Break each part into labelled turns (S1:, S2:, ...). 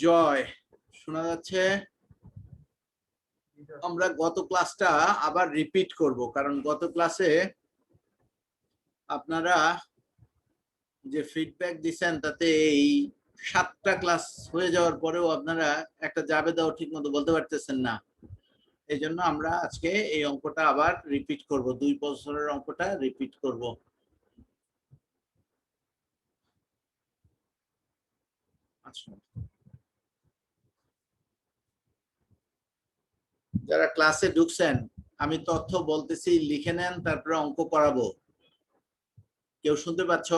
S1: জয় শোনা যাচ্ছে। আমরা গত ক্লাসটা আবার রিপিট করব, কারণ গত ক্লাসে আপনারা যে ফিডব্যাক দিচ্ছেন তাতে এই 7টা ক্লাস হয়ে যাওয়ার পরেও আপনারা একটা জাবেদাও ঠিক মতো বলতে পারতেছেন না। এই জন্য আমরা আজকে এই অঙ্কটা আবার রিপিট করব, 2 বছরের অঙ্কটা রিপিট করব। আচ্ছা, যারা ক্লাসে ঢুকছেন আমি তথ্য বলতেছি, লিখে নেন, তারপরে অঙ্ক করাবো। কেউ শুনতে পাচ্ছ?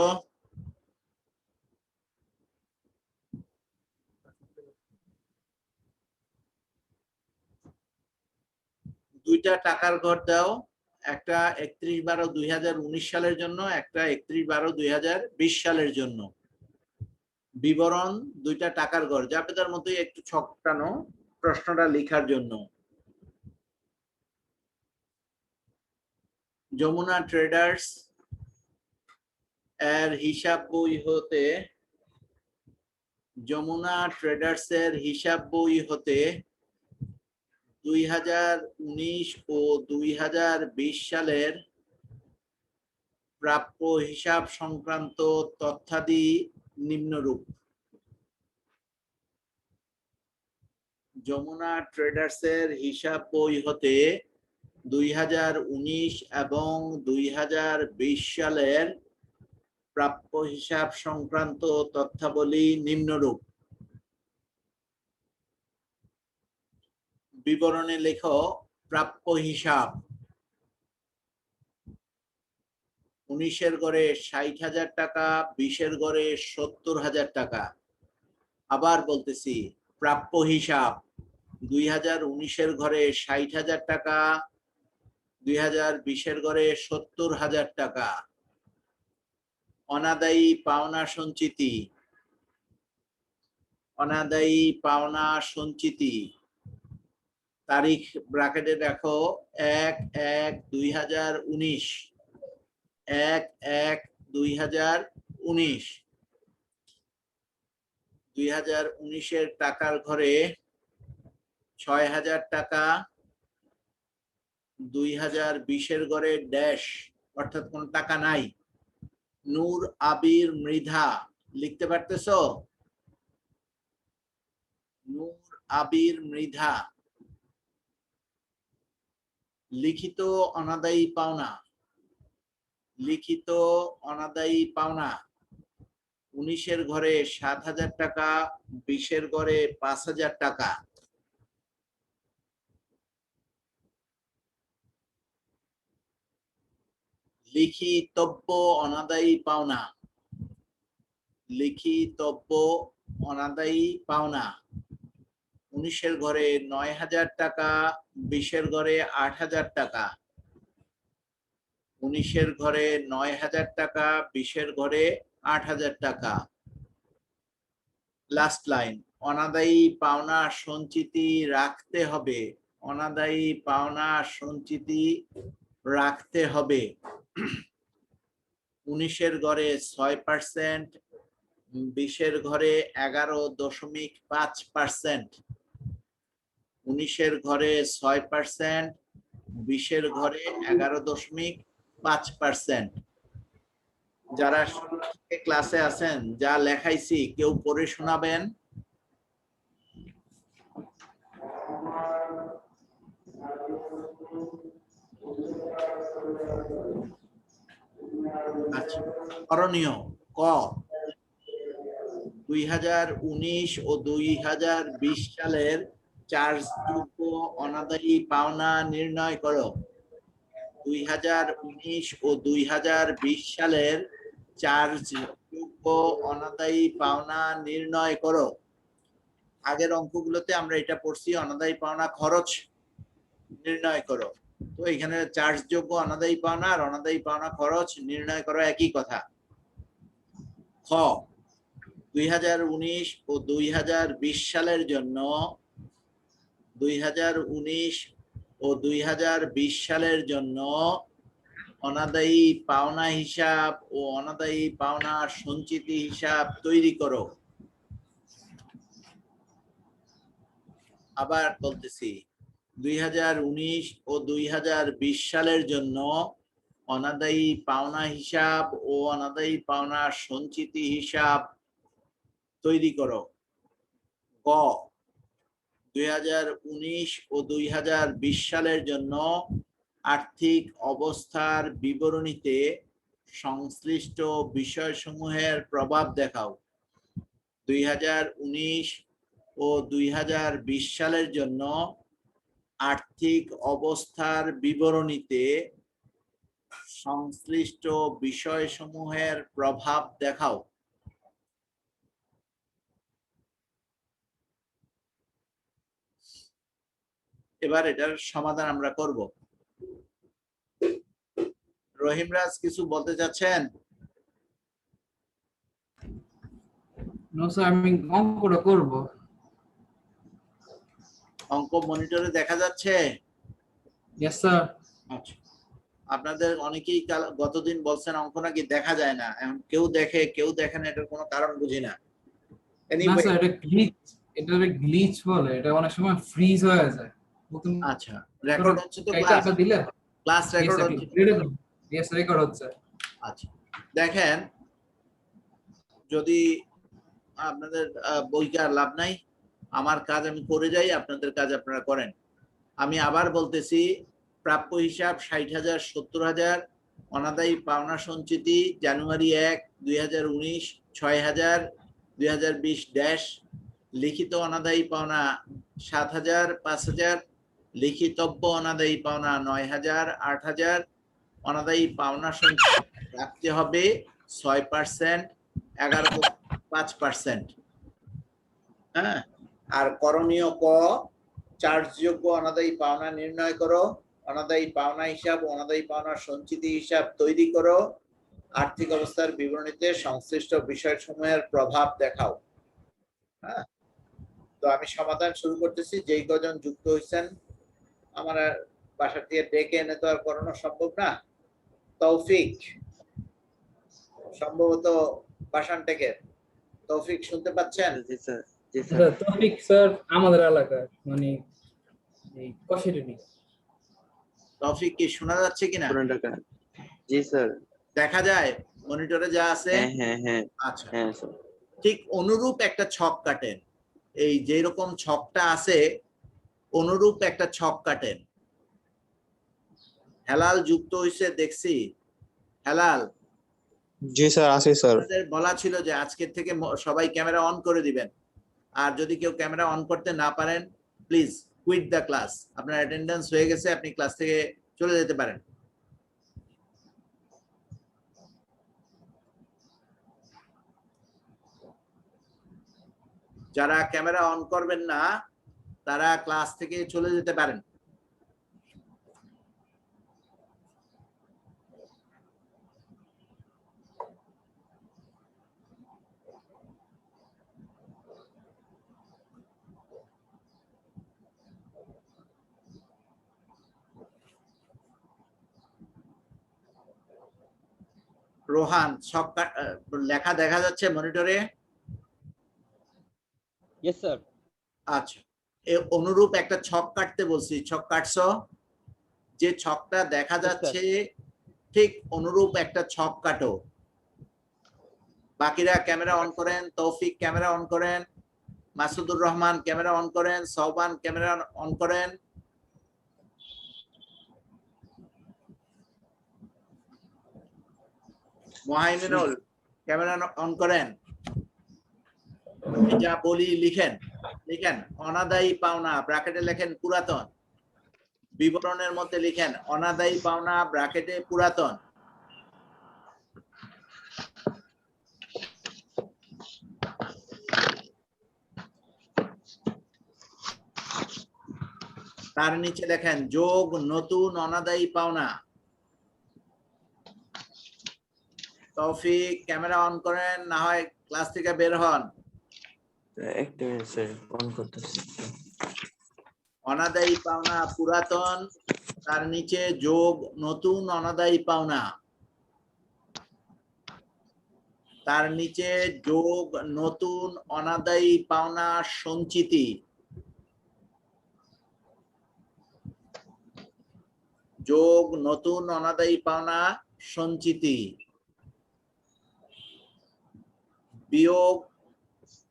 S1: দুইটা টাকার ঘর দাও, একটা 31/12/2019 সালের জন্য, একটা 31/12/2020 সালের জন্য। বিবরণ দুইটা টাকার ঘর, জাবেদার মতোই একটু ছকটানো প্রশ্নটা লেখার জন্য। যমুনা ট্রেডার্স এর হিসাব বই হতে, যমুনা ট্রেডার্স এর হিসাব বই হতে 2019 ও 2020 সালের প্রাপ্য হিসাব সংক্রান্ত তথ্যাদি নিম্নরূপ। যমুনা ট্রেডার্স এর হিসাব বই হতে 2019 এবং 2020 সালের প্রাপ্য হিসাব সংক্রান্ত তথ্যাবলী নিম্নরূপ। বিবরণে লেখো প্রাপ্য হিসাব। 19-এর গড়ে 60,000 টাকা, 20-এর গড়ে 70,000 টাকা। আবার বলতেছি, প্রাপ্য হিসাব 2019-এর ঘরে 60,000 টাকা, 2020-এর ঘরে 70,000 টাকা। অনাদায়ী পাওনা সঞ্চিতি, অনাদায়ী পাওনা সঞ্চিতি তারিখ ব্র্যাকেটে রাখো 1/1/2019, 1/1/2019। 2019-এর টাকার ঘরে 6,000 টাকা, 2020-এর ঘরে ড্যাশ, অর্থাৎ কোন টাকা নাই। নূর আবির মৃধা লিখতে পারতেছো? নূর আবির মৃধা লিখিত অনাদায়ী পাওনা, লিখিত অনাদায়ী পাওনা 19-এর ঘরে 7,000 টাকা, 20-এর ঘরে 5,000 টাকা। লিখিতব্য অনাদায়ী পাওনা, লিখিতব্য অনাদায়ী পাওনা 19-এর ঘরে 9,000 টাকা, 20-এর ঘরে 8,000 টাকা। 19-এর ঘরে 9,000 টাকা, 20-এর ঘরে 8,000 টাকা। লাস্ট লাইন, অনাদায়ী পাওনা সঞ্চিতি রাখতে হবে, অনাদায়ী পাওনা সঞ্চিতি রাখতে হবে। 19-এর ঘরে 6%, 20-এর ঘরে 11.5%। 19-এর ঘরে 6%, 20-এর ঘরে 11.5%। যারা ক্লাসে আছেন, যা লেখাইছি কেউ পড়ে শোনাবেন? আচ্ছা, করণীয় ক, 2019 ও 2020 সালের চার্জযোগ্য অনাদায়ী পাওনা নির্ণয় করো। 2019 ও 2020 সালের চার্জযোগ্য অনাদায়ী পাওনা নির্ণয় করো। আগের অঙ্কগুলোতে আমরা এটা পড়ছি, অনাদায়ী পাওনা খরচ নির্ণয় করো। তো এখানে চার্জযোগ্য অনাদায়ী পাওনা আর অনাদায়ী পাওনা খরচ নির্ণয় করো, একই কথা। খ, 2019 ও 2020 সালের জন্য 2019 ও 2020 সালের জন্য অনাদায়ী পাওনা হিসাব ও অনাদায়ী পাওনা সঞ্চিতি হিসাব তৈরি করো। আবার বলতেছি 2019 ও 2020 সালের জন্য অনাদায়ী পাওনা হিসাব ও অনাদায়ী পাওনা সঞ্চিতি হিসাব তৈরি করো। গ 2019 ও 2020 সালের জন্য আর্থিক অবস্থার বিবরণীতে সংশ্লিষ্ট বিষয়সমূহের প্রভাব দেখাও। 2019 ও 2020 সালের জন্য আর্থিক অবস্থার বিবরণীতে সংশ্লিষ্ট বিষয়সমূহের প্রভাব দেখাও। এবার এটার সমাধান আমরা করব। রহিমরাজ কিছু বলতে চাচ্ছেন?
S2: নো স্যার, আমি অঙ্কটা করব।
S1: অঙ্ক মনিটরে দেখা যাচ্ছে?
S2: Yes sir.
S1: আচ্ছা, আপনাদের অনেকেই গতদিন বলছেন অঙ্ক নাকি দেখা যায় না। এখন কেউ দেখে কেউ দেখে না, এটার কোনো কারণ বুঝি না।
S2: না স্যার, এটা গ্লিচ, এটা গ্লিচ বলে, এটা অনেক সময় ফ্রিজ হয়ে যায়।
S1: আচ্ছা, রেকর্ড হচ্ছে তো? ক্লাস
S2: দিলে
S1: ক্লাস রেকর্ড হচ্ছে?
S2: ইয়েস, রেকর্ড হচ্ছে।
S1: আচ্ছা, দেখেন, যদি আপনাদের বইকে আর লাভ নাই, আমার কাজ আমি করে যাই, আপনাদের কাজ আপনারা করেন। আমি আবার বলতেছি, প্রাপ্য হিসাব 60,000, 70,000, অনাদায়ী পাওনা সঞ্চিতি জানুয়ারি 1, 2019 6,000, 2020 লিখিত অনাদায়ী পাওনা 7,000, 5,000, লিখিতব্য অনাদায়ী পাওনা 9,000, 8,000, অনাদায়ী পাওনা সঞ্চিতি রাখতে হবে 6%, 11.5%। হ্যাঁ, আর করণীয় ক, চার্জযোগ্য অনাদায়ী পাওনা নির্ণয় করো, অনাদায়ী পাওনা হিসাব ও অনাদায়ী পাওনা সঞ্চিতি হিসাব তৈরি করো, আর্থিক অবস্থার বিবরণীতে সংশ্লিষ্ট বিষয়সমূহের প্রভাব দেখাও। হ্যাঁ, তো আমি সমাধান শুরু করতেছি। যেই কজন যুক্ত হয়েছেন, আমার বাসা থেকে ডেকে এনে তো আর করানো সম্ভব না। তৌফিক, সম্ভবত বাসান থেকে তৌফিক শুনতে পাচ্ছেন?
S3: জি স্যার। জি স্যার।
S2: তৌফিক স্যার আমাদের এলাকার, মানে এই কষেরই।
S1: তৌফিক কি শোনা যাচ্ছে কিনা?
S3: পুরান ঢাকা। জি স্যার।
S1: দেখা যায় মনিটরে যা আছে?
S3: হ্যাঁ হ্যাঁ হ্যাঁ।
S1: আচ্ছা,
S3: হ্যাঁ স্যার।
S1: ঠিক অনুরূপ একটা ছক কাটেন। এই যে রকম ছকটা আছে অনুরূপ একটা ছক কাটেন। হেলাল যুক্ত হইছে দেখছি। হেলাল,
S4: জি স্যার, আছি স্যার।
S1: আপনাদের বলা ছিল যে আজকের থেকে সবাই ক্যামেরা অন করে দিবেন, আর যদি কেউ ক্যামেরা অন করতে না পারেন প্লিজ কুইট দ্য ক্লাস। আপনার অ্যাটেন্ডেন্স হয়ে গেছে, আপনি ক্লাস থেকে চলে যেতে পারেন। যারা ক্যামেরা অন করবেন না তারা ক্লাস থেকে চলে যেতে পারেন। রোহান, ছক লেখা দেখা যাচ্ছে মনিটরে?
S5: Yes sir.
S1: আচ্ছা, অনুরূপ একটা ছক কাটতে বলছি, ছক কাটছো? যে ছকটা দেখা যাচ্ছে ঠিক অনুরূপ একটা ছক কাটো। বাকিরা ক্যামেরা অন করেন। তৌফিক ক্যামেরা অন করেন, মাসুদুর রহমান ক্যামেরা অন করেন, সওবান ক্যামেরা অন করেন। মুহাইমিনুল ক্যামেরা অন করেন। যা বলি লিখেন, লিখেন অনাদায়ী পাওনা ব্র্যাকেটে লেখেন পুরাতন, বিবরণের মধ্যে লিখেন অনাদায়ী পাওনা ব্র্যাকেটে পুরাতন। তার নিচে লেখেন যোগ নতুন অনাদায়ী পাওনা। তৌফিক ক্যামেরা অন করেন, না হয় ক্লাস থেকে বের হন।
S3: একটা মিনিট স্যার, অন করতেছি।
S1: অনাদায়ী পাওনা পুরাতন, তার নিচে যোগ নতুন অনাদায়ী পাওনা, তার নিচে যোগ নতুন অনাদায়ী পাওনা সঞ্চিতি। যোগ নতুন অনাদায়ী পাওনা সঞ্চিতি বিয়োগ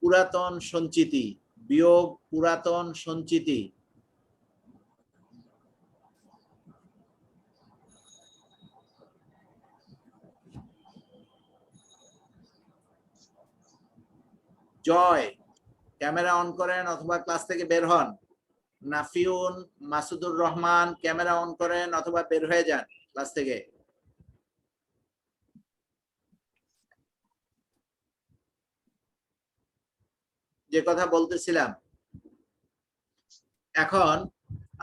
S1: পুরাতন সঞ্চিতি বিয়োগ পুরাতন সঞ্চিতি জয় ক্যামেরা অন করেন অথবা ক্লাস থেকে বের হন। নাফিউন, মাসুদুর রহমান ক্যামেরা অন করেন অথবা বের হয়ে যান ক্লাস থেকে। যে কথা বলতেছিলাম, এখন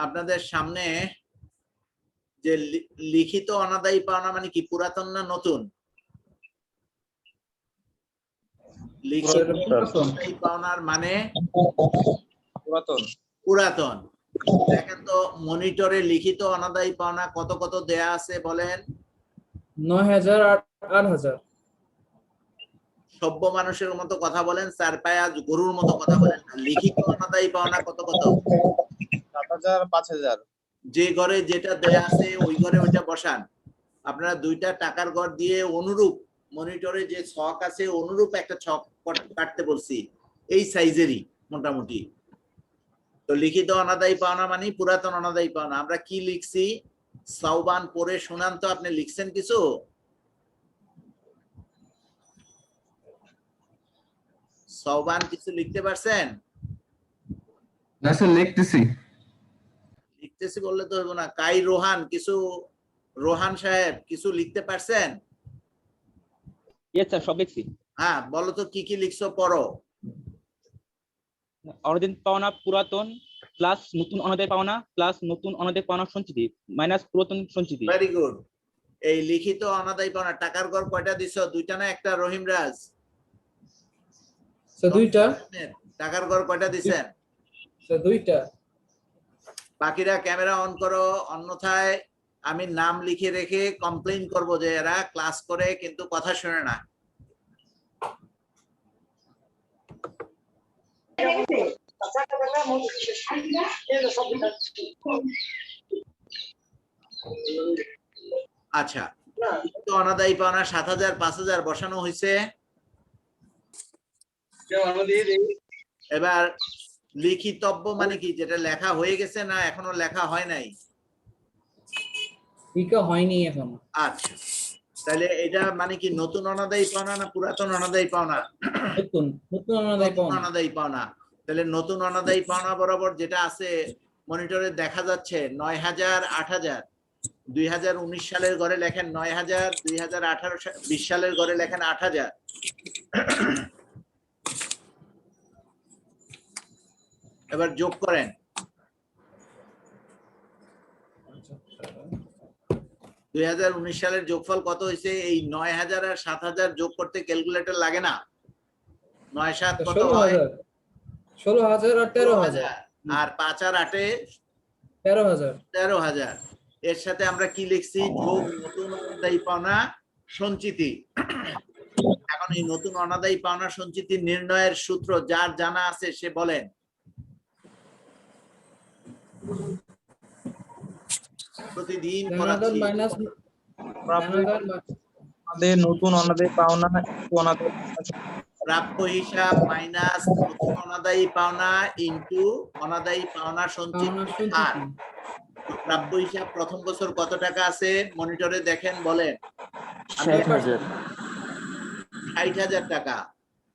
S1: আপনাদের সামনে যে লিখিত অনাদায়ী পাওনা মানে কি, পুরাতন না নতুন? লিখিত অনাদায়ী পাওনার মানে
S4: পুরাতন।
S1: পুরাতন। দেখেন তো মনিটরে লিখিত অনাদায়ী পাওনা কত কত দেয়া আছে বলেন?
S2: 9000 আর 8000।
S1: সভ্য মানুষের মতো কথা বলেন, চার পায়া গরুর মতো কথা বলেন। লিখিত অনাদায়ী পাওনা কত কত?
S4: 7000 5000।
S1: যে ঘরে যেটা দেয়া আছে ওই ঘরে ওইটা বসান। আপনারা দুইটা টাকার ঘর দিয়ে অনুরূপ মনিটরে যে ছক আছে অনুরূপ একটা ছক কাটতে বলছি, এই সাইজেরই মোটামুটি। তো লিখিত অনাদায়ী পাওনা মানে পুরাতন অনাদায়ী পাওনা। আমরা কি লিখছি সাউবান পড়ে শোনান তো, আপনি লিখছেন কিছু? সাউবান কিছু লিখতে পারছেন?
S5: না স্যার, লিখতেছি।
S1: লিখতেছি বললে তো হইব না। কাই রোহান কিছু, রোহান সাহেব কিছু লিখতে পারছেন?
S6: ইয়েস স্যার, সব লিখছি।
S1: হ্যাঁ বলো তো কি কি লিখছো, পড়ো।
S6: অনাদায়ী পাওনা পুরাতন প্লাস নতুন অনাদায়ী পাওনা প্লাস নতুন অনাদায়ী পাওনা সঞ্চিতি মাইনাস পুরাতন সঞ্চিতি।
S1: Very good. এই লিখিত অনাদায়ী পাওনা টাকার ঘর কয়টা দিছো? দুইটা না একটা? রহিম রাজ
S2: স্যার দুইটা।
S1: টাকার ঘর কয়টা দিছেন?
S2: স্যার দুইটা।
S1: বাকিরা ক্যামেরা অন করো, অন্যথায় আমি নাম লিখে রেখে কমপ্লেইন করব যে এরা ক্লাস করে কিন্তু কথা শুনে না। আচ্ছা, তো অনাদায়ী পাওনা 7000 5000 বসানো হয়েছে। এবার লিখিতব্য মানে কি, যেটা লেখা হয়ে গেছে না এখনো লেখা হয় নাই?
S2: লিখা হয়নি এখনো।
S1: আচ্ছা, তাহলে এটা মানে কি নতুন অনাদায়ী পাওনা না পুরাতন অনাদায়ী পাওনা?
S2: নতুন নতুন অনাদায়ী
S1: নতুন
S2: পাওনা।
S1: অনাদায়ী পাওনা। তাহলে নতুন অনাদায়ী পাওনা বরাবর যেটা আছে মনিটরে দেখা যাচ্ছে 9000 8000। 2019 সালের ঘরে লেখেন 9000, 2020 সালের ঘরে লেখেন 8000। এবার যোগ করেন। 2019 সালের যোগফল কত হয়েছে? এই 9000 আর 7000 যোগ করতে ক্যালকুলেটর লাগে না। 9 7 কত হয়?
S2: 16000 আর 13000।
S1: আর 5 আর 8
S2: 13000।
S1: 13000। এর সাথে আমরা কি লিখছি? যোগ নতুন অনাদায়ী পাওনা সঞ্চিতি। এখন এই নতুন অনাদায়ী পাওনা সঞ্চিতি নির্ণয়ের সূত্র যার জানা আছে সে বলেন। প্রতিদিন করাচ্ছি।
S4: আমাদের নতুন অনাদায়ী পাওনা অনাদায়ী
S1: প্রাপ্য হিসাব মাইনাস নতুন অনাদায়ী পাওনা ইনটু অনাদায়ী পাওনা সঞ্চিতি হার। প্রাপ্য হিসাব প্রথম বছর কত টাকা আছে মনিটরে দেখেন, বলেন।
S3: 60,000।
S1: 60,000 টাকা।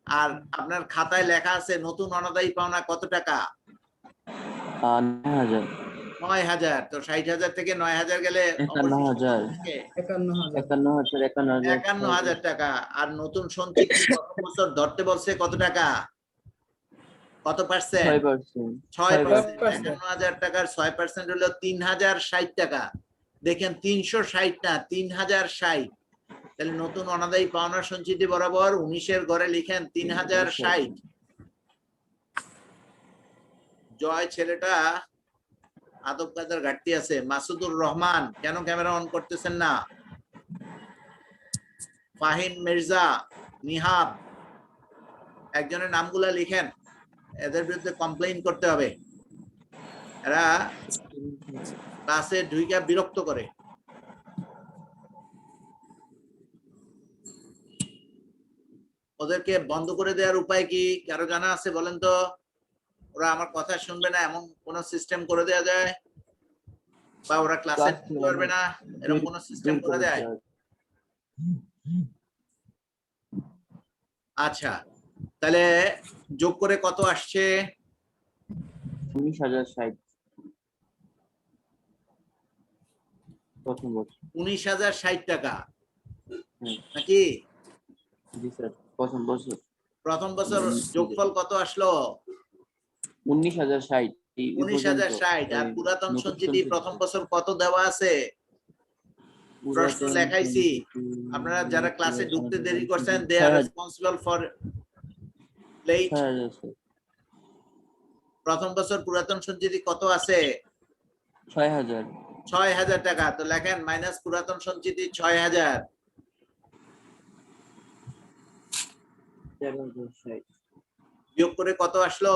S1: আর আপনার খাতায় লেখা আছে নতুন অনাদায়ী পাওনা কত টাকা?
S3: 9,000।
S1: 9,000। তো 60,000 থেকে 9,000 গেলে
S3: 51,000।
S1: 51,000 টাকা। আর নতুন সঞ্চিতি প্রথম বছর ধরতে বলছে কত টাকা? কত পার্সেন্ট?
S3: 6%।
S1: 6%। 51,000 টাকার 6% হলো 3,060 টাকা। দেখেন 360 না 3,060। তাহলে নতুন অনাদায়ী পাওনা সঞ্চিতি বরাবর 19 ঘরে লিখেন 3,060। জয় ছেলেটা আদব কায়দার ঘাটতি আছে। মাসুদুর রহমান কেন ক্যামেরা অন করতেছেন না? ফাহিম মির্জা, নিহাব, একজনের নামগুলা লিখেন, এদের বিরুদ্ধে কমপ্লেইন করতে হবে। এরা ক্লাসে ঢুইকা বিরক্ত করে। ওদেরকে বন্ধ করে দেওয়ার উপায় কি কারো জানা আছে বলেন তো? ওরা আমার কথা শুনবে না এমন কোন সিস্টেম করে দেওয়া যায়, বা ওরা ক্লাসে
S3: Class
S1: ঢুকতে পারবে না এরকম কোন সিস্টেম করে দেয়? আচ্ছা, তাহলে যোগ করে কত আসছে?
S3: 19,060 প্রথম বছর।
S1: 19,060 টাকা
S3: হুম।
S1: নাকি?
S3: জি স্যার, প্রথম বছর
S1: প্রথম বছর যোগফল কত আসলো?
S3: 19,060। এই পর্যন্ত
S1: 19,060। আর
S3: এই
S1: পুরাতন
S3: নতুন
S1: সঞ্চিতি
S3: সঞ্চিতি।
S1: প্রথম বছর কত দেওয়া আছে? প্রশ্ন
S3: পুরাতন
S1: লেখাইছি।
S3: সঞ্চিতি,
S1: আপনারা যারা ক্লাসে ঢুকতে দেরি করছেন
S3: সঞ্চিতি
S1: দে আর
S3: 6,000
S1: রেসপন্সিবল ফর লেট।
S3: 6,000 স্যার।
S1: প্রথম বছর পুরাতন সঞ্চিতি কত আছে?
S3: 6,000।
S1: 6,000 টাকা। তো লেখেন মাইনাস পুরাতন সঞ্চিতি 6,000।
S3: 13,060।
S1: বিয়োগ করে কত আসলো?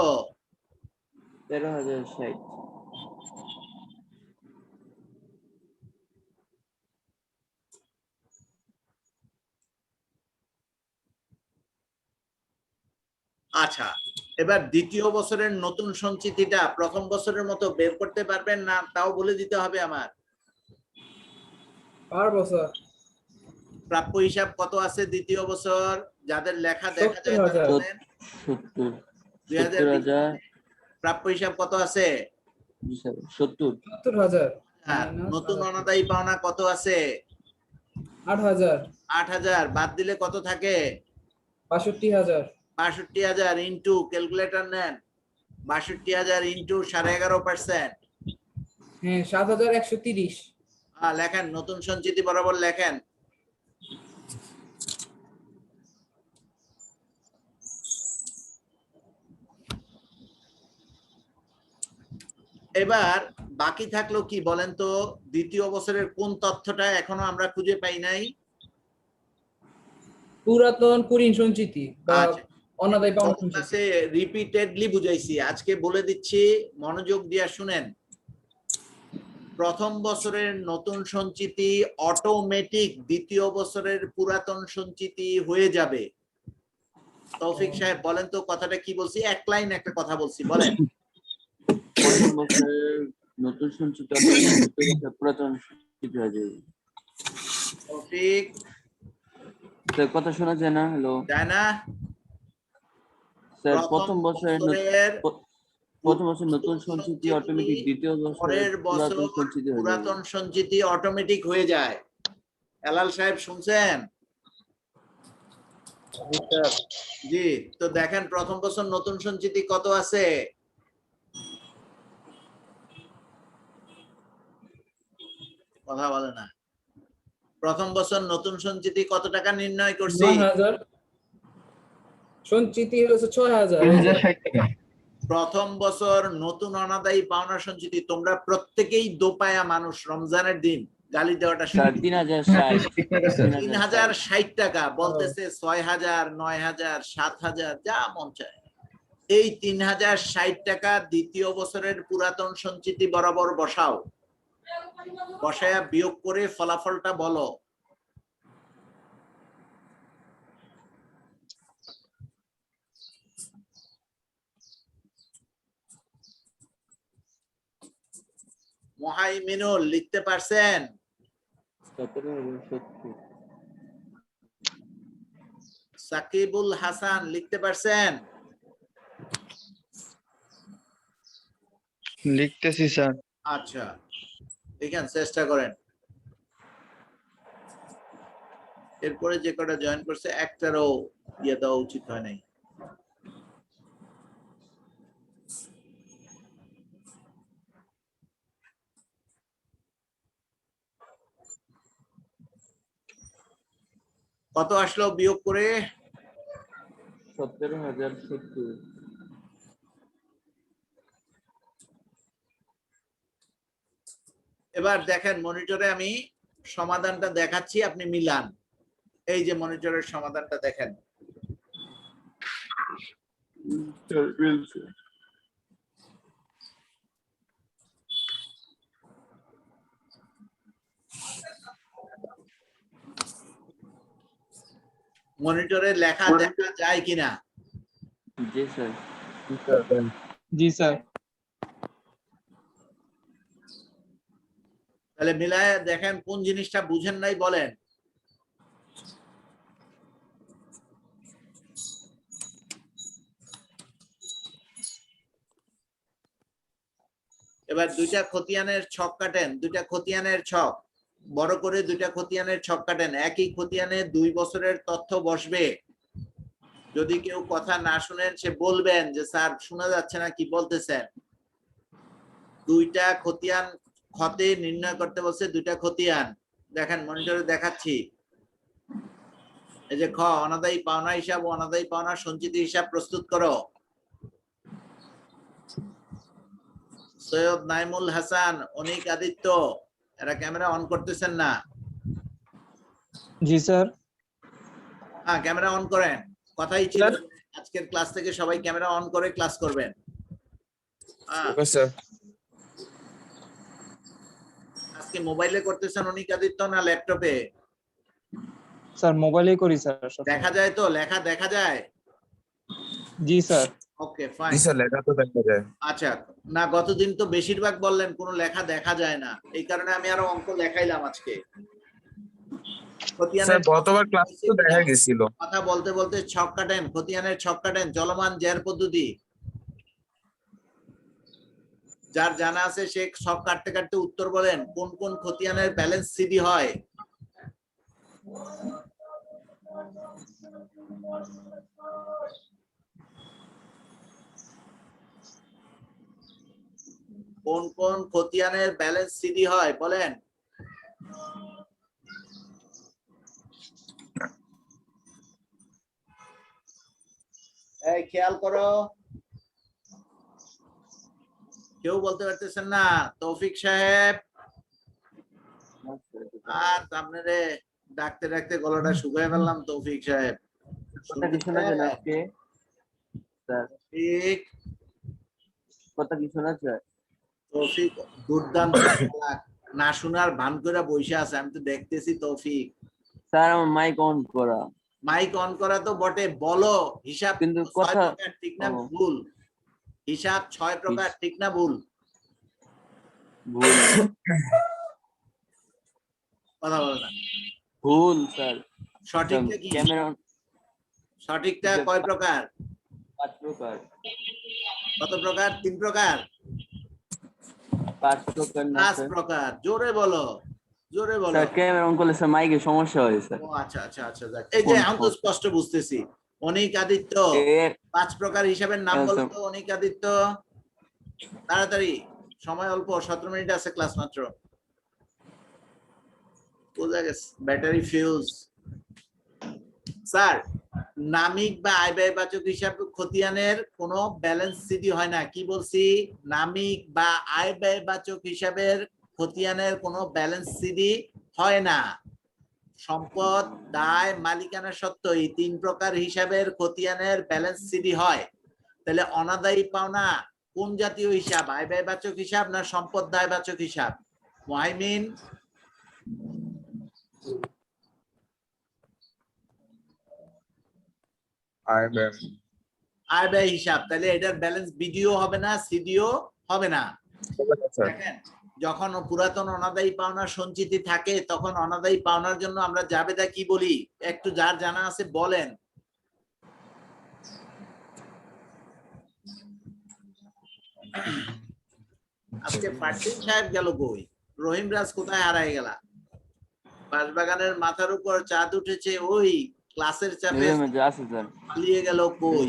S3: 13,060।
S1: আচ্ছা, এবার দ্বিতীয় বছরের নতুন সঞ্চিতিটা প্রথম বছরের মতো বের করতে পারবেন না তাও বলে দিতে হবে আমার।
S2: পার বছর
S1: প্রাপ্য হিসাব কত আছে দ্বিতীয় বছর? যাদের লেখা দেখা যায় তারা
S2: 70,000।
S1: বলেন।
S3: 70।
S1: 2020
S3: 70,000।
S1: প্রাপ্য হিসাব কত আছে?
S3: জি স্যার, 70।
S2: 70,000
S1: আর
S2: মাইনাস
S1: নতুন অনাদায়ী পাওনা কত আছে?
S2: 8,000
S1: 8,000। বাদ দিলে কত থাকে?
S2: 62,000।
S1: 62,000 ইন্টু ক্যালকুলেটর নেন। 62,000 ইন্টু 11.5%।
S2: হ্যাঁ 7,130।
S1: লেখেন নতুন সঞ্চিতি বরাবর লেখেন। এবার বাকি থাকলো কি বলেন তো? দ্বিতীয় বছরের কোন তথ্যটা এখনো আমরা খুঁজে পাই নাই?
S2: পুরাতন কুঋণ সঞ্চিতি বা
S1: আচ্ছা,
S2: অনাদায়ী পাওনা
S1: গত
S2: সঞ্চিতি।
S1: ক্লাসে রিপিটেডলি বুঝাইছি, আজকে বলে দিচ্ছি, মনোযোগ দিয়ে শুনেন। প্রথম বছরের নতুন সঞ্চিতি অটোমেটিক দ্বিতীয় বছরের পুরাতন সঞ্চিতি হয়ে যাবে। তৌফিক সাহেব বলেন তো কথাটা কি বলছি? এক লাইন একটা কথা বলছি, বলেন।
S3: প্রথম বছরের নতুন সঞ্চিতি দ্বিতীয় বছর পুরাতন সঞ্চিতি হয়ে যাবে।
S1: তৌফিক
S3: স্যার কথা শোনা যায় না? হ্যালো
S1: যায় না?
S3: স্যার,
S1: প্রথম বছর
S3: নতুন সঞ্চিতি অটোমেটিক দ্বিতীয় বছরের
S1: পরের বছর
S3: পুরাতন সঞ্চিতি হয়ে যাবে।
S1: পুরাতন সঞ্চিতি অটোমেটিক হয়ে যায়। হেলাল সাহেব শুনছেন?
S4: জি স্যার।
S1: জি, তো দেখেন প্রথম বছর নতুন সঞ্চিতি কত আছে? কথা বলে না। প্রথম বছর নতুন সঞ্চিতি কত টাকা নির্ণয় করছি?
S2: 9,000। সঞ্চিতি হচ্ছে 6,000।
S5: 3,060 টাকা।
S1: প্রথম বছর নতুন অনাদায়ী পাওনা সঞ্চিতি, তোমরা প্রত্যেকেই দোপায়া মানুষ, রমজানের দিন গালি দেওয়াটা
S3: স্যার
S1: শুরু।
S3: 3,060।
S5: ঠিক আছে স্যার।
S1: 3,060 টাকা বলতেছে, 6,000, 9,000, 7,000 যা মন চায়। এই 3,060 টাকা দ্বিতীয় বছরের পুরাতন সঞ্চিতি বরাবর বসাও। বসায়া বিয়োগ করে ফলাফলটা বলো। মুহাইমিনুল লিখতে পারছেন?
S3: 17,070।
S1: সাকিবুল হাসান লিখতে পারছেন?
S7: লিখতেছি স্যার।
S1: আচ্ছা, লিখেন, চেষ্টা করেন। এরপরে যে কটা জয়েন করছে একটারও ইয়ে দেওয়া উচিত হয় নাই। কত আসলো বিয়োগ করে?
S3: 17,070।
S1: এবার দেখেন মনিটরে আমি সমাধানটা দেখাচ্ছি, আপনি মিলান। এই যে মনিটরের সমাধানটা দেখেন। মনিটরে লেখা দেখা যায় কিনা?
S3: জি স্যার।
S4: জি স্যার।
S1: তাহলে মিলায় দেখেন কোন জিনিসটা বুঝেন নাই বলেন। এবার দুইটা খতিয়ানের ছক কাটেন, দুইটা খতিয়ানের ছক বড় করে দুইটা খতিয়ানের ছক কাটেন। একই খতিয়ানে 2 বছরের তথ্য বসবে। যদি কেউ কথা না শুনেন সে বলবেন যে স্যার শোনা যাচ্ছে না, কি বলতেছেন। দুইটা খতিয়ান খতে নির্ণয় করতে বলছে, দুইটা খতিয়ান দেখেন মনিটরে দেখাচ্ছি। এই যে খ, অনাদায়ী পাওনা হিসাব ও অনাদায়ী পাওনা সঞ্চিতি হিসাব প্রস্তুত করো। সৈয়দ নাইমুল হাসান, অনিক আদিত্য, এরা ক্যামেরা অন করতেছেন না।
S4: জি স্যার।
S1: হ্যাঁ, ক্যামেরা অন করেন। কথাই ছিল আজকের ক্লাস থেকে সবাই ক্যামেরা অন করে ক্লাস করবেন। আজকে মোবাইলে করতেছেন অনিক আদিত্য না ল্যাপটপে?
S4: স্যার মোবাইলেই করি স্যার।
S1: দেখা যায় তো, লেখা দেখা যায়?
S4: জি স্যার।
S1: Okay fine.
S7: জি স্যার, লেখা তো দেখা যায়।
S1: আচ্ছা, না গতদিন তো বেশিরভাগ বললেন কোনো লেখা দেখা যায় না, এই কারণে আমি আরো অঙ্ক দেখাইলাম আজকে।
S7: স্যার গতবার ক্লাস তো দেখা গেছিল।
S1: কথা বলতে বলতে ছক কাটেন, খতিয়ানের ছক কাটেন, চলমান জের পদ্ধতি। যার জানা আছে সে ছক কাটতে কাটতে উত্তর বলেন। কোন কোন খতিয়ানের ব্যালেন্স সিডি হয়? কোন কোন খতিয়ানের ব্যালেন্স সিডি হয় বলেন? এই খেয়াল করো, কেউ বলতে পারতেছেন না। তৌফিক সাহেব, আর আপনারে ডাকতে ডাকতে গলাটা শুকায় ফেললাম। তৌফিক সাহেব
S3: কথা কি শোনা যায় আজকে স্যার?
S1: ঠিক।
S3: কথা কি শোনা যায়?
S1: তৌফিক দুর্দান্ত না শোনার ভান করে বসে আছে, আমি তো দেখতেছি। তৌফিক
S3: স্যার আমার মাইক অন করা।
S1: মাইক অন করা তো বটে, বলো হিসাব
S3: কিন্তু
S1: 6
S3: কথা
S1: প্রকার, ঠিক না ভুল? হিসাব 6 প্রকার, ঠিক না ভুল?
S3: ভুল।
S1: কথা বলো না।
S3: ভুল স্যার।
S1: সঠিকটা কি?
S3: ক্যামেরা
S1: সঠিকটা কয় প্রকার?
S3: 5 প্রকার।
S1: কত প্রকার? 3 প্রকার?
S3: 5 প্রকার না
S1: 5
S3: স্যার?
S1: প্রকার। জোরে বলো, জোরে বলো।
S3: স্যার ক্যামেরা অন করলে স্যার মাইকে সমস্যা হয় স্যার।
S1: ও আচ্ছা আচ্ছা আচ্ছা, যাক। এই যে এখন তো স্পষ্ট বুঝতেছি। অনিক আদিত্য, 5 প্রকার হিসাবের নাম বলো তো। অনিক আদিত্য তাড়াতাড়ি, সময় অল্প, 17 মিনিট আছে ক্লাস মাত্র। বোঝা গেছে, ব্যাটারি ফিউজ। স্যার নামিক বা আয় ব্যয়বাচক হিসাব খতিয়ানের কোনো ব্যালেন্স সিডি হয় না। কি বলছি? নামিক বা আয় ব্যয়বাচক হিসাবের খতিয়ানের কোনো ব্যালেন্স সিডি হয় না। সম্পদ, দায়, মালিকানা সত্ত্ব, এই 3 প্রকার হিসাবের খতিয়ানের ব্যালেন্স সিডি হয়। তাহলে অনাদায়ী পাওনা কোন জাতীয় হিসাব? আয় ব্যয়বাচক হিসাব না সম্পদ দায়বাচক হিসাব? মুহাইমিন, আয় ব্যয় হিসাব। তাহলে এটার ব্যালেন্স বিডিও হবে না, সিডিও হবে না। দেখেন যখন পুরাতন অনাদায়ী পাওনা সঞ্চিতি থাকে তখন অনাদায়ী পাওনার জন্য আমরা জাবেদা কি বলি? একটু যার জানা আছে বলেন। আজকে ফারদিন সাহেব গেল কই? রহিম রাজ কোথায় হারায় গেলা? বাঁশবাগানের মাথার উপর চাঁদ উঠেছে, ওই ক্লাসের চাপে
S3: আছে স্যার।
S1: পালিয়ে গেল কই?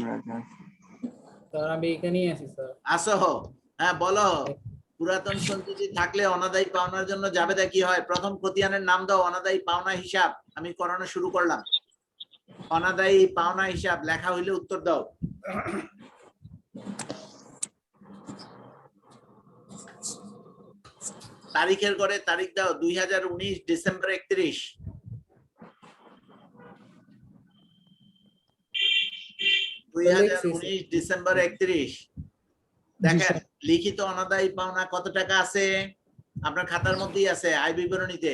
S2: স্যার আমি এখানেই আছি স্যার।
S1: আসো, হ্যাঁ বলো। পুরাতন সঞ্চিতি থাকলে অনাদায়ী পাওনার জন্য জাবেদা কি হয়? প্রথম খতিয়ানের নাম দাও, অনাদায়ী পাওনা হিসাব। আমি করানো শুরু করলাম। অনাদায়ী পাওনা হিসাব লেখা হইলে উত্তর দাও। তারিখের ঘরে তারিখ দাও। 2019 ডিসেম্বর 31। 2019 ডিসেম্বর 31। দেখেন লিখিত অনাদায়ী পাওনা কত টাকা আছে? আপনার খাতার মধ্যেই আছে, আয় বিবরণীতে।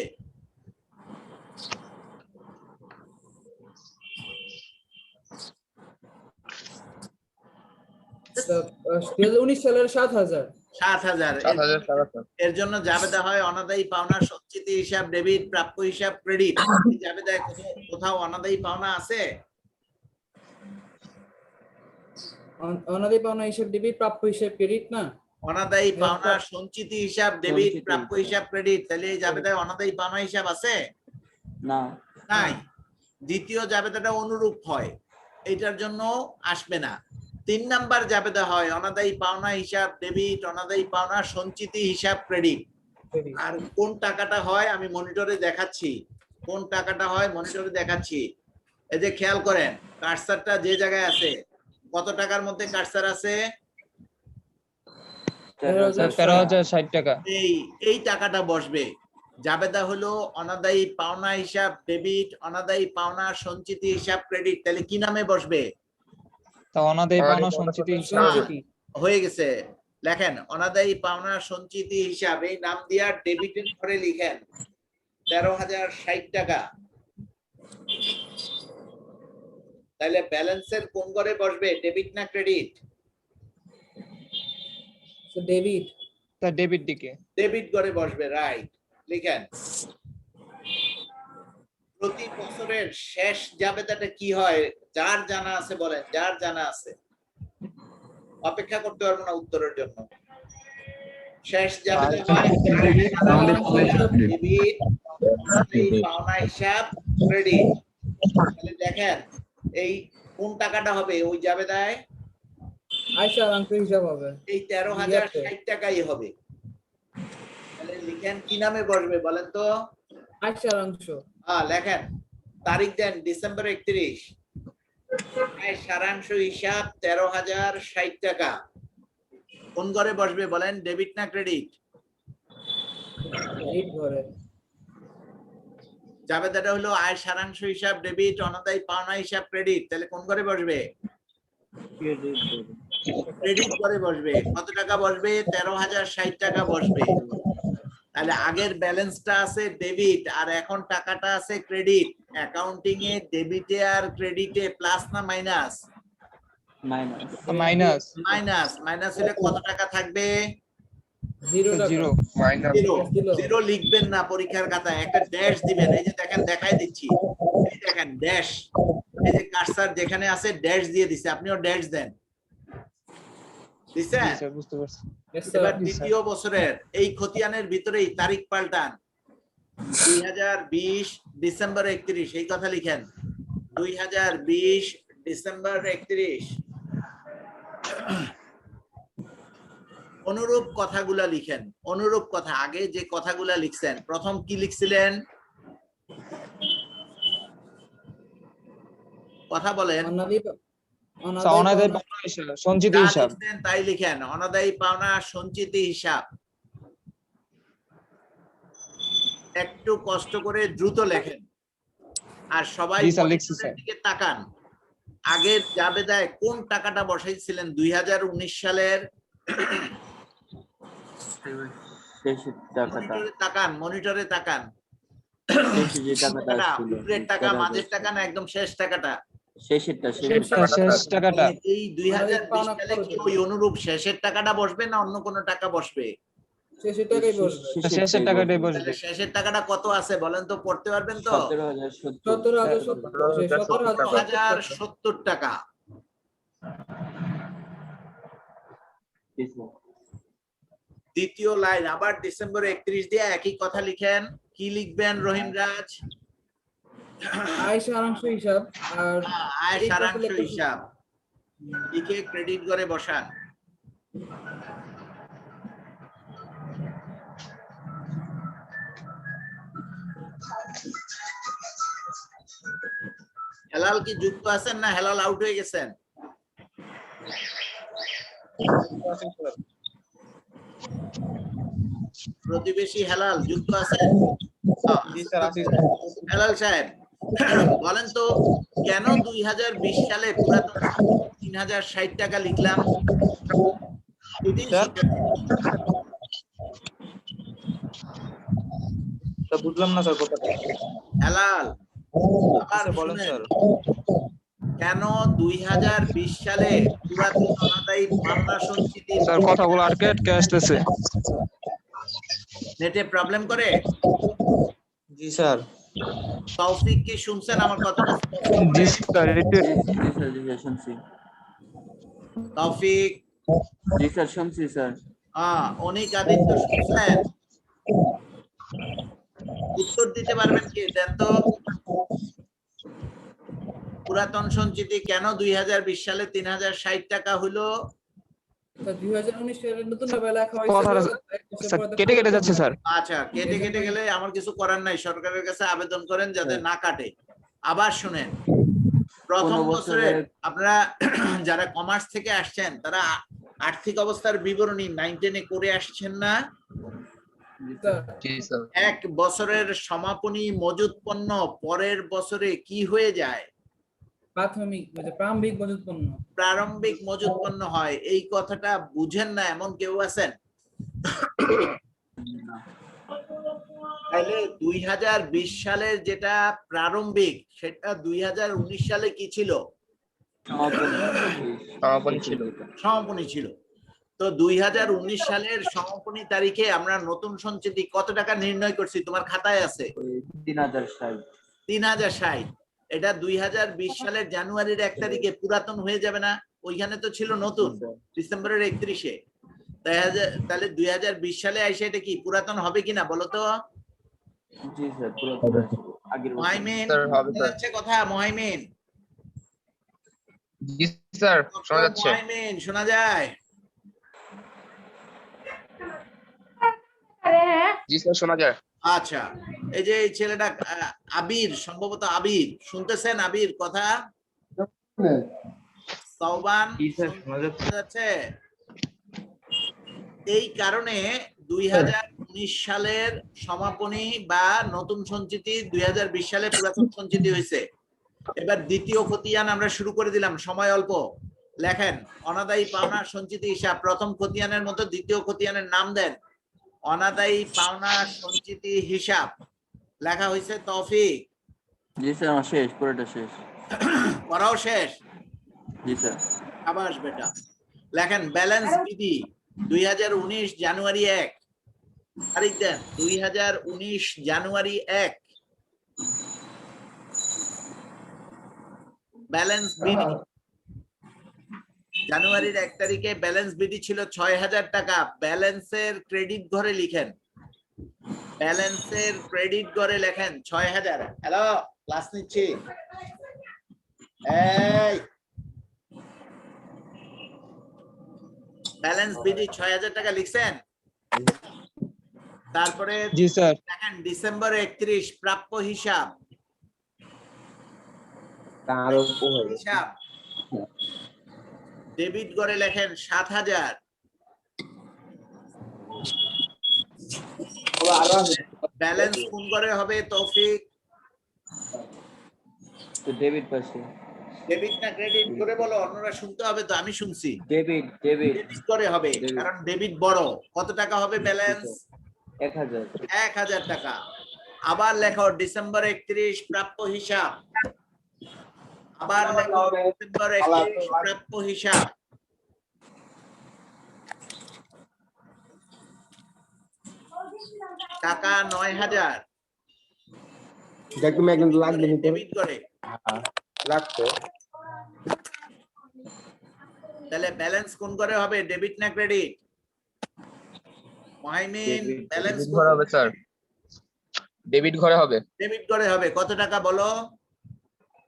S2: 2019 সালের 7,000।
S1: 7,000।
S7: 7,000
S1: এর জন্য জাবেদা হয় অনাদায়ী পাওনা সঞ্চিতি হিসাব ডেবিট, প্রাপ্য হিসাব ক্রেডিট। এই জাবেদায় কোথাও অনাদায়ী পাওনা আছে?
S2: অনাদায়ী পাওনা হিসাব ডেবিট, প্রাপ্য হিসাব ক্রেডিট না।
S1: অনাদায়ী পাওনা সঞ্চিতি হিসাব ডেবিট,
S3: সঞ্চিতি
S1: প্রাপ্য হিসাব ক্রেডিট। তাহলে এই জাবেদায় অনাদায়ী পাওনা হিসাব আছে?
S3: না,
S1: নাই। দ্বিতীয় জাবেদাটা অনুরূপ হয়, এটার জন্য আসবে না। 3 নাম্বার জাবেদা হয় অনাদায়ী পাওনা হিসাব ডেবিট, অনাদায়ী পাওনা সঞ্চিতি হিসাব ক্রেডিট। আর কোন টাকাটা হয় আমি মনিটরে দেখাচ্ছি, কোন টাকাটা হয় মনিটরে দেখাচ্ছি। এই যে খেয়াল করেন কার্সারটা যে জায়গায় আছে, কত টাকার মধ্যে কার্সার আছে?
S4: 13,060 টাকা।
S1: এই টাকাটা বসবে। জাবেদা হলো অনাদায়ী পাওনা হিসাব ডেবিট, অনাদায়ী পাওনা সঞ্চিতি হিসাব ক্রেডিট। তাহলে কি নামে বসবে?
S4: তা অনাদায়ী পাওনা সঞ্চিতি হিসাব কি?
S1: হয়ে গেছে। লেখেন অনাদায়ী পাওনা সঞ্চিতি হিসাব, এই নাম দিয়া ডেবিটের ঘরে লিখেন 13,060 টাকা। তাহলে ব্যালেন্সের কোন ঘরে বসবে, ডেবিট না ক্রেডিট?
S2: ডেবিট।
S4: তা ডেবিট দিকে।
S1: ডেবিট ঘরে বসবে, রাইট। লিখেন প্রতি বছরের শেষ জাবেদাটা কি হয়? যার জানা আছে বলেন, যার জানা আছে। অপেক্ষা করতে পারবো না উত্তরের জন্য। শেষ জাবেদা হয় ডেবিট, পাওনা হিসাব ক্রেডিট। তাহলে দেখেন এই কোন টাকাটা হবে ওই জাবেদায়?
S2: আয় সারাংশ হিসাব হবে।
S1: এই 13,060 টাকাই হবে। তাহলে লিখেন কি নামে বসবে বলেন তো?
S2: আয় সারাংশ।
S1: লেখেন তারিখ দেন ডিসেম্বর 31। আয় সারাংশ হিসাব 13,060 টাকা। কোন ঘরে বসবে বলেন, ডেবিট না ক্রেডিট?
S2: ক্রেডিট ঘরে।
S1: জাবেদাটা হলো আয় সারাংশ হিসাব ডেবিট, অনাদায়ী পাওনা হিসাব ক্রেডিট। তাহলে কোন ঘরে বসবে? ক্রেডিট ঘরে বসবে। কত টাকা বসবে? 13,060 টাকা বসবে। তাহলে আগের ব্যালেন্সটা আছে ডেবিট আর এখন টাকাটা আছে ক্রেডিট। অ্যাকাউন্টিং এ ডেবিটে আর ক্রেডিটে প্লাস না মাইনাস?
S4: মাইনাস।
S1: মাইনাস। মাইনাস হলে কত টাকা থাকবে?
S2: 0 টাকা।
S4: জিরো।
S1: জিরো লিখবেন না পরীক্ষার খাতায়, একটা ড্যাশ দিবেন। এই যে দেখেন দেখাই দিচ্ছি, এই দেখেন ড্যাশ, এই যে কার্সার যেখানে আছে ড্যাশ দিয়ে দিছে, আপনিও ড্যাশ দেন। দিছেন?
S4: স্যার বুঝতে পারছি।
S1: এবার দ্বিতীয় বছরের এই খতিয়ানের ভিতরেই তারিখ পাল্টান। 2020 ডিসেম্বর 31, এই কথা লিখেন 2020 ডিসেম্বর 31। অনুরূপ কথাগুলা লিখেন, অনুরূপ কথা। আগে যে কথাগুলা লিখছেন, প্রথম কি লিখছিলেন কথা বলেন?
S4: অনাদায়ী পাওনা হিসাব সঞ্চিতি হিসাব।
S1: তাই লিখেন অনাদায়ী পাওনা সঞ্চিতি হিসাব। একটু কষ্ট করে দ্রুত লেখেন আর সবাই দিকে তাকান। আগের জাবেদায় কোন টাকাটা বসাইছিলেন 2019 সালের? তাকান, মনিটরে তাকান। উপরের টাকা, মাঝের টাকা না একদম শেষ টাকাটা?
S4: শেষ টাকাটা।
S1: এই 2020 সালে কি ওই অনুরূপ শেষের টাকাটা বসবে না অন্য কোনো টাকা বসবে?
S2: শেষের টাকাই বসবে।
S4: শেষের টাকাটাই বসবে।
S1: শেষের টাকাটা কত আছে বলেন তো, পড়তে পারবেন তো? 17,070 টাকা। দ্বিতীয় লাইন আবার ডিসেম্বর 31 দিয়ে একই কথা লিখেন। কি লিখবেন রহিম রাজ?
S2: আয় সারাংশ হিসাব আর
S1: আয় সারাংশ হিসাব লিখে ক্রেডিট করে বসান। হেলাল কি যুক্ত আছেন না হেলাল আউট হয়ে গেছেন? প্রতিবেশী হেলাল যুক্ত আছেন? হেলাল সাহেব বলেন তো কেন 2020 সালে পুরাতন 3,060 টাকা লিখলাম?
S8: বুঝলাম না স্যার কথাটা।
S1: হেলাল
S8: বলেন স্যার।
S1: কেন 2020 সালে পুরাতন অনাদায়ী পাওনা সঞ্চিতি
S4: স্যার কথাগুলো আটকে আটকে আসতেছে।
S1: নেটে প্রবলেম করে?
S4: জি স্যার।
S1: তৌফিক কি শুনছেন আমার কথাটা?
S4: জি স্যার একটু
S3: জি স্যার শুনছি।
S1: তৌফিক,
S3: জি স্যার শুনছি স্যার।
S1: অনিক আদিত্য শুনছেন? উত্তর দিতে পারবেন কি? দেন তো। পুরাতন সঞ্চিতি কেন 2020 সালে 3060 টাকা হলো?
S2: 2019 সালে নতুন ভাবে লেখা হয়েছে
S4: কথাটা স্যার কেটে কেটে যাচ্ছে স্যার।
S1: আচ্ছা, কেটে কেটে গেলে আমার কিছু করার নাই, সরকারের কাছে আবেদন করেন যাতে না কাটে। আবার শুনেন, প্রথম
S3: 15
S1: বছরে
S3: বছরে
S1: আপনারা যারা কমার্স থেকে আসছেন তারা আর্থিক অবস্থার বিবরণী 9-10 করে আসছেন না?
S7: জি স্যার।
S1: এক বছরের সমাপনী মজুত পণ্য পরের বছরে কি হয়ে যায়?
S2: প্রারম্ভিক মজুত পণ্য।
S1: প্রারম্ভিক মজুত পণ্য হয়। এই কথাটা বুঝেন না এমন কেউ আছেন? তাহলে 2020 সালের যেটা প্রারম্ভিক সেটা 2019 সালে কি ছিল?
S7: সমাপনী ছিল।
S1: সমাপনী ছিল। তো 2019 সালের সমাপনী তারিখে আমরা নতুন সঞ্চিতি কত টাকা নির্ণয় করছি? তোমার খাতায় আছে
S3: 3060।
S1: 3060। এটা 2020 সালের জানুয়ারির 1 তারিখে পুরাতন হয়ে যাবে না? ওইখানে তো ছিল নতুন ডিসেম্বরের 31-এ। তাহলে 2020 সালে আইসা এটা কি পুরাতন হবে কিনা বলো তো?
S3: জি স্যার পুরো আগের বছর।
S1: মুহাইমিন,
S7: স্যার হবে
S1: শোনা
S7: স্যার।
S1: যাচ্ছে কথা? মুহাইমিন,
S7: জি স্যার শোনা যাচ্ছে।
S1: মুহাইমিন শোনা যায়?
S7: জি স্যার শোনা যায়।
S1: আচ্ছা, এই যে এই ছেলেটা আবির, সম্ভবত আবির, শুনতেছেন আবির কথা? সওবান
S3: জি স্যার
S1: শুনতে
S3: শোনা যাচ্ছে।
S1: যাচ্ছে? এই কারণে 2019 সালের সমাপনী বা নতুন সঞ্চিতি 2020 সালে পুরাতন সঞ্চিতি হয়েছে। এবার দ্বিতীয় খতিয়ান আমরা শুরু করে দিলাম, সময় অল্প। লেখেন অনাদায়ী পাওনা সঞ্চিতি হিসাব। প্রথম খতিয়ানের মতো দ্বিতীয় খতিয়ানের নাম দেন অনাদায়ী পাওনা সঞ্চিতি হিসাব। লেখা হয়েছে তৌফিক?
S3: জি স্যার আমার শেষ, পুরোটা শেষ।
S1: পড়াও শেষ?
S3: জি স্যার।
S1: সাবাস বেটা। লেখেন ব্যালেন্স বিধি 2019 জানুয়ারি 1। তারিখ দেন 2019 জানুয়ারি 1। ব্যালেন্স বিধি জানুয়ারির 1 তারিখে ব্যালেন্স বিধি ছিল 6000 টাকা। ব্যালেন্সের ক্রেডিট ঘরে লিখেন, ব্যালেন্সের ক্রেডিট ঘরে লেখেন 6000। হ্যালো, ক্লাস নিচ্ছি। এই ব্যালেন্স বিধি 6000 টাকা লিখছেন? তারপরে
S4: জি স্যার।
S1: দেখেন ডিসেম্বর 31 প্রাপ্য হিসাব। হিসাব ডেবিট করে লেখেন 7000। ব্যালেন্স কোন করে হবে তৌফিক?
S3: তো ডেবিট পাশে।
S1: ডেবিট না ক্রেডিট করে বলো, অন্যরা শুনতে হবে তো, আমি শুনছি।
S3: ডেবিট ডেবিট
S1: ডেবিট করে হবে, কারণ ডেবিট বড়। কত টাকা হবে ব্যালেন্স?
S3: 1000।
S1: 1000 টাকা। আবার লেখো ডিসেম্বর 31 প্রাপ্য হিসাব। আবার লেখো ডিসেম্বর 31 প্রাপ্য হিসাব। টাকা 9000 ডেবিট করে। তাহলে ব্যালেন্স কোন করে হবে, ডেবিট না ক্রেডিট? মুহাইমিন, ব্যালেন্স
S7: ডেবিট ঘরে হবে স্যার। ডেবিট ঘরে হবে।
S1: ডেবিট করে হবে। কত টাকা বলো?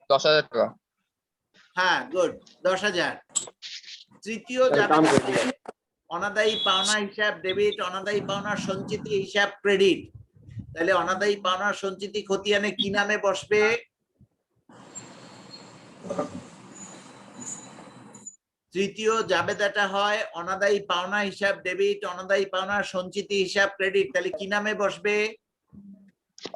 S7: 10,000 টাকা।
S1: হ্যাঁ, গুড, 10,000। তৃতীয় যাবে অনাদায়ী পাওনা হিসাব ডেবিট, অনাদায়ী পাওনা সঞ্চিতি হিসাব ক্রেডিট। তাহলে অনাদায়ী পাওনা সঞ্চিতি খতিয়ানে কি নামে বসবে? তৃতীয় জাবেদাটা হয় অনাদায়ী পাওনা হিসাব ডেবিট, অনাদায়ী পাওনা সঞ্চিতি হিসাব ক্রেডিট। তাহলে কি নামে বসবে?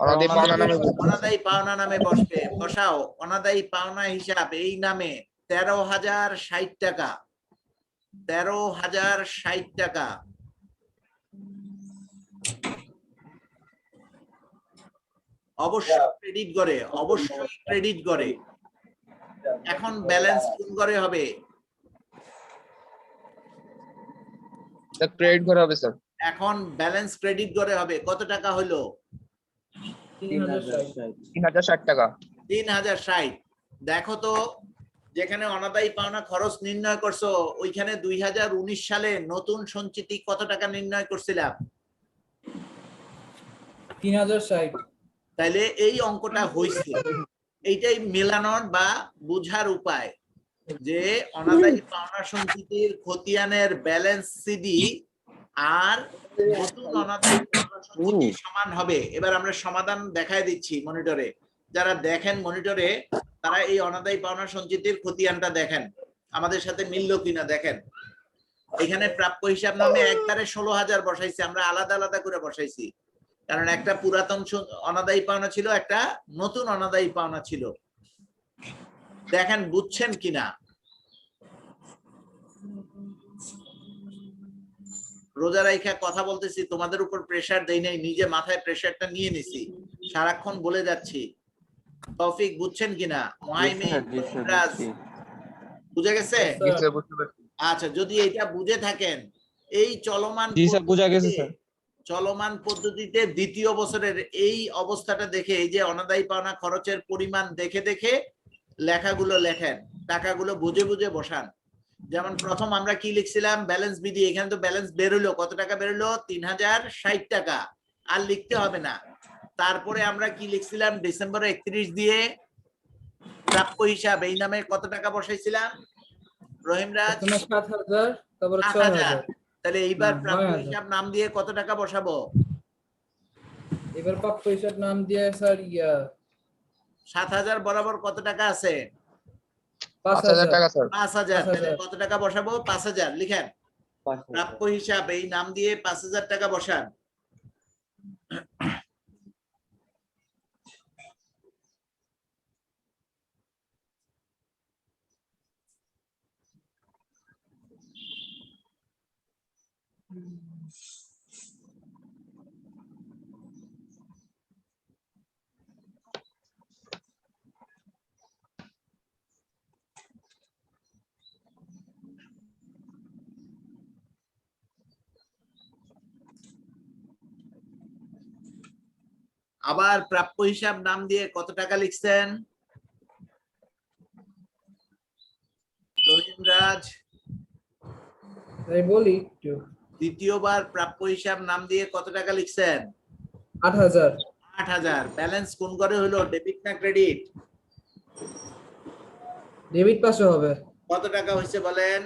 S7: অনাদায়ী পাওনা নামে
S1: অনাদায়ী পাওনা নামে বসবে। বসাও অনাদায়ী পাওনা হিসাব এই নামে 13,060 টাকা। 13,060 টাকা। অবশ্যই ক্রেডিট করে, অবশ্যই ক্রেডিট করে। এখন ব্যালেন্স কোন ঘরে হবে?
S7: স্যার ক্রেডিট ঘরে হবে স্যার।
S1: এখন ব্যালেন্স ক্রেডিট ঘরে হবে। কত টাকা হলো?
S7: 3060 টাকা।
S1: 3060। দেখো তো, যেখানে অনাদায়ী পাওনা খরচ নির্ণয় করছো ওইখানে 2019 সালে নতুন সঞ্চিতি কত টাকা নির্ণয় করছিলাম?
S2: 3060।
S1: তাইলে এই অঙ্কটা হইছে। এইটাই মেলানোর বা বুঝার উপায় যে অনাদায়ী পাওনা সঞ্চিতির খতিয়ানের ব্যালেন্স সিডি আর নতুন অনাদায়ী পাওনা সঞ্চিতি সমান হবে। এবার আমরা সমাধান দেখায় দিচ্ছি মনিটরে। যারা দেখেন মনিটরে তারা এই অনাদায়ী পাওনা সঞ্চিতির খতিয়ানটা দেখেন, আমাদের সাথে মিললো কিনা দেখেন। এখানে প্রাপ্য হিসাব নামে একবারে 16,000 বসাইছি, আমরা আলাদা আলাদা করে বসাইছি, কারণ একটা পুরাতন অনাদায়ী পাওনা ছিল, একটা নতুন অনাদায়ী পাওনা ছিল। দেখেন বুঝছেন কিনা। রোজা রাইখা কথা বলতেছি, তোমাদের উপর প্রেসার দেই নাই, নিজে মাথায় প্রেসারটা নিয়ে নিছি, সারাক্ষণ বলে যাচ্ছি। তৌফিক বুঝছেন কিনা? মুহাইমিন, রাজ বুঝে গেছে?
S7: জি স্যার বুঝতে পারছি।
S1: আচ্ছা, যদি এটা বুঝে থাকেন, এই চলমান
S4: জি স্যার, বোঝা গেছে স্যার।
S1: চলমান পদ্ধতিতে দ্বিতীয় বছরের এই অবস্থাটা দেখে, এই যে অনাদায়ী পাওনা খরচের পরিমাণ দেখে দেখে লেখাগুলো লেখেন, টাকাগুলো বুঝে বুঝে বসান। যেমন প্রথম আমরা কি লিখছিলাম? Balance BD. এখানে তো ব্যালেন্স বেরোলো, কত টাকা বেরোলো? 3060 টাকা, আর লিখতে হবে না। তারপরে আমরা কি লিখছিলাম? ডিসেম্বর 31 দিয়ে প্রাপ্য হিসাব এই নামে কত টাকা বসাইছিলাম রহিমরাজ?
S2: 7000, তারপর
S1: 8000।
S2: 6000।
S1: তাহলে এইবার
S2: না,
S1: প্রাপ্য
S2: 9000
S1: হিসাব নাম দিয়ে কত টাকা বসাবো?
S2: এবার প্রাপ্য হিসাব নাম দিয়ে স্যার
S1: 7000 বরাবর কত টাকা আছে?
S7: 5000 টাকা স্যার।
S1: 5000। তাহলে
S2: 5000
S1: কত টাকা বসাবো? 5000 লিখেন। প্রাপ্য হিসাব এই নাম দিয়ে 5000 টাকা বসান। আবার প্রাপ্য হিসাব নাম দিয়ে কত টাকা লিখছেন রহিমরাজ?
S2: তাই বলি একটু।
S1: দ্বিতীয়বার প্রাপ্য হিসাব নাম দিয়ে কত টাকা লিখছেন?
S2: 8000।
S1: 8000। ব্যালেন্স কোন করে হলো? ডেবিট না ক্রেডিট?
S2: ডেবিট পাশে হবে।
S1: কত টাকা হয়েছে বলেন?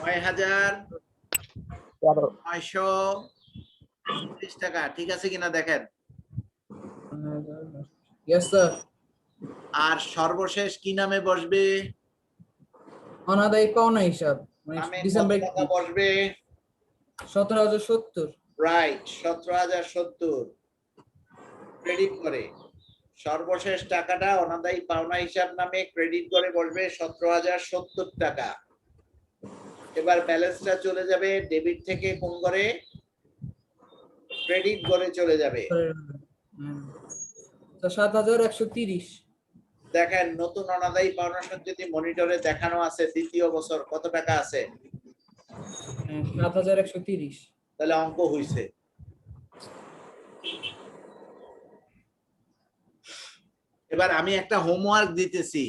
S1: 9930 টাকা। ঠিক আছে কিনা দেখেন।
S2: Yes sir.
S1: আর সর্বশেষ কি নামে বসবে?
S2: অনাদায়ী পাওনা হিসাব মানে
S1: নামে কত
S2: ডিসেম্বর
S1: টাকা বসবে?
S2: 17070।
S1: রাইট, 17070 ক্রেডিট করে। সর্বশেষ টাকাটা অনাদায়ী পাওনা হিসাব নামে ক্রেডিট করে বসবে 17070 টাকা। এবার ব্যালেন্সটা চলে যাবে ডেবিট থেকে কোন করে? ক্রেডিট করে চলে যাবে।
S2: তো 7130।
S1: দেখেন নতুন অনাদায়ী পাওনা সঞ্চিতি মনিটরে দেখানো আছে, দ্বিতীয় বছর কত টাকা আছে?
S2: 7130।
S1: তাহলে অঙ্ক হইছে। এবার আমি একটা হোমওয়ার্ক দিতেছি,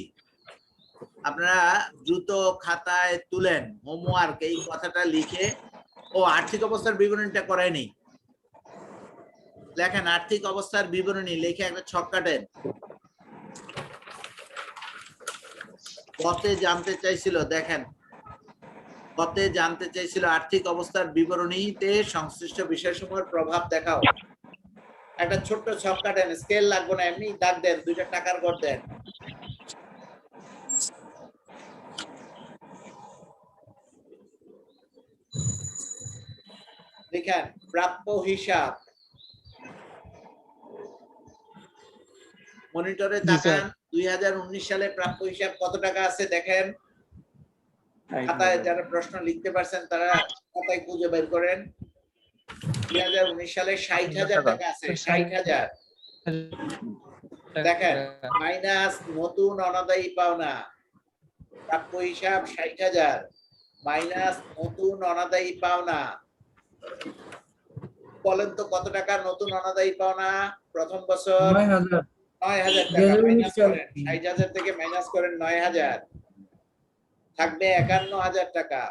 S1: আপনারা দ্রুত খাতায় তুলেন হোমওয়ার্ক, এই কথাটা লিখে। ও আর্থিক অবস্থার বিবরণীটা করায়নি, লেখেন আর্থিক অবস্থার বিবরণী লিখে একটা ছক কাটেন। কতে জানতে চাইছিল দেখেন, কতে জানতে চাইছিল আর্থিক অবস্থার বিবরণীতে সংশ্লিষ্ট বিষয়সমূহের প্রভাব দেখাও। একটা ছোট্ট ছক কাটেন, স্কেল লাগবে না, এমনি দাগ দেন, 2টা টাকার ঘর দেন। লিখেন প্রাপ্য হিসাব। মনিটরে তাকান, 2019 সালে প্রাপ্য হিসাব কত টাকা আছে দেখেন। খাতায় যারা প্রশ্ন লিখতে পারছেন তারা খাতায় খুঁজে বের করেন। 2019 সালে 60,000 টাকা আছে, 60,000। দেখেন মাইনাস নতুন অনাদায়ী পাওনা প্রাপ্য হিসাব ৬০,০০০ মাইনাস নতুন অনাদায়ী পাওনা। বলেন তো কত টাকা নতুন অনাদায়ী পাওনা প্রথম বছর?
S2: ৯,০০০
S1: ৯,০০০ টাকা মাইনাস করেন, ৬০,০০০ থেকে মাইনাস করেন ৯,০০০, থাকবে ৫১,০০০ টাকা।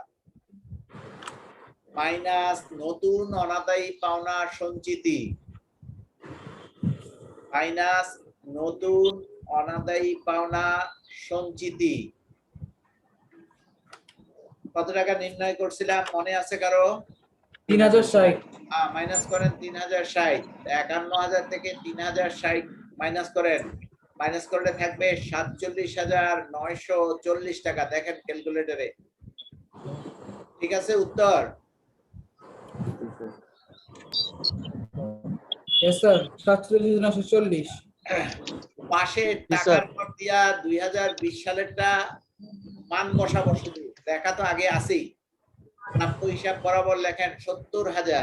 S1: মাইনাস নতুন অনাদায়ী পাওনা সঞ্চিতি, মাইনাস নতুন অনাদায়ী পাওনা সঞ্চিতি। কত টাকা নির্ণয় করছিলাম মনে আছে কারো?
S2: ৩,০৬০।
S1: মাইনাস করেন ৩,০৬০, ৫১,০০০ থেকে ৩,০৬০ মাইনাস করেন, মাইনাস করলে থাকবে ৪৭,৯৪০ টাকা। দেখেন ক্যালকুলেটরে, ঠিক আছে উত্তর?
S2: Yes sir, ৪৭,৯৪০।
S1: পাশে টাকার পর দিয়া ২০২০ সালেরটা মান বসাবো, শুধু দেখা তো আগে আছেই। প্রাপ্য হিসাব বরাবর লেখেন ৭০,০০০।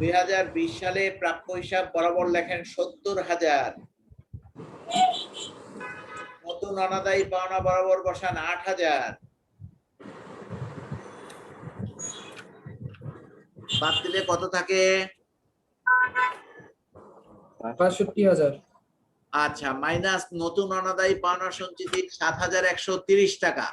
S1: ২০২০ সালে প্রাপ্য হিসাব বরাবর লেখেন ৭০,০০০। নতুন অনাদায়ী পাওনা বরাবর বসান ৮,০০০। বাদ দিলে কত থাকে?
S2: ৬৫,০০০।
S1: আচ্ছা, মাইনাস নতুন অনাদায়ী পাওনা সঞ্চিতি ৭,১৩০ টাকা।